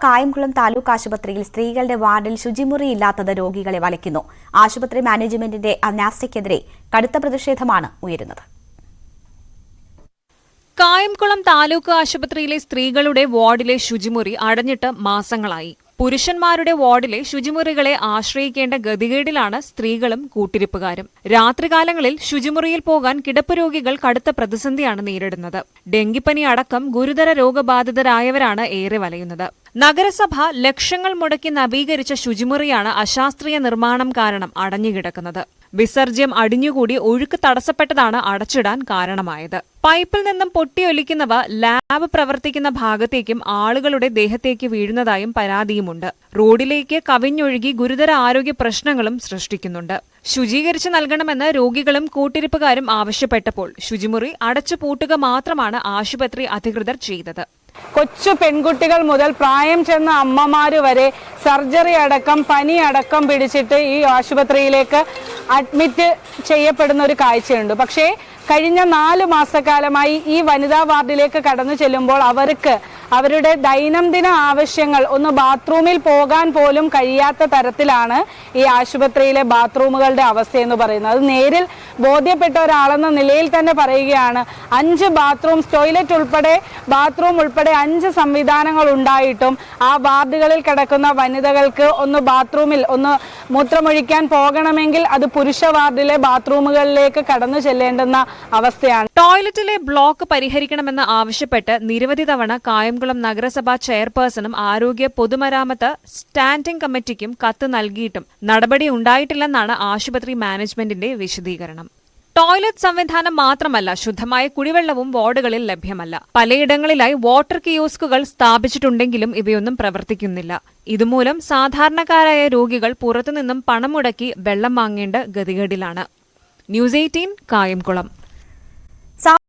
കായംകുളം താലൂക്ക് ആശുപത്രിയിൽ സ്ത്രീകളുടെ വാർഡിൽ ശുചിമുറിയില്ലാത്തത് രോഗികളെ വലയ്ക്കുന്നു. ആശുപത്രി മാനേജ്മെന്റിന്റെ അനാസ്ഥയ്ക്കെതിരെ കടുത്ത പ്രതിഷേധമാണ് ഉയരുന്നത്. കായംകുളം താലൂക്ക് ആശുപത്രിയിലെ സ്ത്രീകളുടെ വാർഡിലെ ശുചിമുറി അടഞ്ഞിട്ട് മാസങ്ങളായി. പുരുഷന്മാരുടെ വാർഡിലെ ശുചിമുറികളെ ആശ്രയിക്കേണ്ട ഗതികേടിലാണ് സ്ത്രീകളും കൂട്ടിരിപ്പുകാരും. രാത്രികാലങ്ങളിൽ ശുചിമുറിയിൽ പോകാൻ കിടപ്പ് രോഗികൾ കടുത്ത പ്രതിസന്ധിയാണ് നേരിടുന്നത്. ഡെങ്കിപ്പനി അടക്കം ഗുരുതര രോഗബാധിതരായവരാണ് ഏറെ വലയുന്നത്. നഗരസഭ ലക്ഷങ്ങൾ മുടക്കി നവീകരിച്ച ശുചിമുറിയാണ് അശാസ്ത്രീയ നിർമ്മാണം കാരണം അടഞ്ഞുകിടക്കുന്നത്. വിസർജ്യം അടിഞ്ഞുകൂടി ഒഴുക്ക് തടസ്സപ്പെട്ടതാണ് അടച്ചിടാൻ കാരണമായത്. പൈപ്പിൽ നിന്നും പൊട്ടിയൊലിക്കുന്നവ ലാബ് പ്രവർത്തിക്കുന്ന ഭാഗത്തേക്കും ആളുകളുടെ ദേഹത്തേക്ക് വീഴുന്നതായും പരാതിയുമുണ്ട്. റോഡിലേക്ക് കവിഞ്ഞൊഴുകി ഗുരുതര ആരോഗ്യ പ്രശ്നങ്ങളും സൃഷ്ടിക്കുന്നുണ്ട്. ശുചീകരിച്ചു നൽകണമെന്ന് രോഗികളും കൂട്ടിരിപ്പുകാരും ആവശ്യപ്പെട്ടപ്പോൾ ശുചിമുറി അടച്ചുപൂട്ടുക മാത്രമാണ് ആശുപത്രി അധികൃതർ ചെയ്തത്. കൊച്ചു പെൺകുട്ടികൾ മുതൽ പ്രായം ചെന്ന അമ്മമാര് വരെ സർജറി അടക്കം പനി അടക്കം പിടിച്ചിട്ട് ഈ ആശുപത്രിയിലേക്ക് അഡ്മിറ്റ് ചെയ്യപ്പെടുന്ന ഒരു കാഴ്ചയുണ്ട്. പക്ഷേ കഴിഞ്ഞ 4 മാസക്കാലമായി ഈ വനിതാ വാർഡിലേക്ക് കടന്നു ചെല്ലുമ്പോൾ അവർക്ക് അവരുടെ ദൈനംദിന ആവശ്യങ്ങൾ ഒന്ന് ബാത്റൂമിൽ പോകാൻ പോലും കഴിയാത്ത തരത്തിലാണ് ഈ ആശുപത്രിയിലെ ബാത്റൂമുകളുടെ അവസ്ഥയെന്ന് പറയുന്നത്. അത് നേരിൽ ബോധ്യപ്പെട്ട ഒരാളെന്ന നിലയിൽ തന്നെ പറയുകയാണ്. 5 ബാത്റൂംസ്, ടോയ്ലറ്റ് ഉൾപ്പെടെ ബാത്റൂം ഉൾപ്പെടെ 5 സംവിധാനങ്ങൾ ഉണ്ടായിട്ടും ആ വാർഡുകളിൽ കിടക്കുന്ന വനിതകൾക്ക് ഒന്ന് ബാത്റൂമിൽ ഒന്ന് മൂത്രമൊഴിക്കാൻ പോകണമെങ്കിൽ അത് പുരുഷ വാർഡിലെ ബാത്റൂമുകളിലേക്ക് കടന്നു ചെല്ലേണ്ടുന്ന അവസ്ഥയാണ്. ടോയ്ലറ്റിലെ ബ്ലോക്ക് പരിഹരിക്കണമെന്ന് ആവശ്യപ്പെട്ട് നിരവധി തവണ കായംകുളം നഗരസഭാ ചെയർപേഴ്സണും ആരോഗ്യ പൊതുമരാമത്ത് സ്റ്റാൻഡിംഗ് കമ്മിറ്റിക്കും കത്ത് നൽകിയിട്ടും നടപടി ഉണ്ടായിട്ടില്ലെന്നാണ് ആശുപത്രി മാനേജ്മെന്റിന്റെ വിശദീകരണം. ടോയ്ലറ്റ് സംവിധാനം മാത്രമല്ല, ശുദ്ധമായ കുടിവെള്ളവും വാർഡുകളിൽ ലഭ്യമല്ല. പലയിടങ്ങളിലായി വാട്ടർ കിയോസ്കുകൾ സ്ഥാപിച്ചിട്ടുണ്ടെങ്കിലും ഇവയൊന്നും പ്രവർത്തിക്കുന്നില്ല. ഇതുമൂലം സാധാരണക്കാരായ രോഗികൾ പുറത്തുനിന്നും പണം മുടക്കി വെള്ളം വാങ്ങേണ്ട ഗതികേടിലാണ്. ന്യൂസ് 18 കായംകുളം.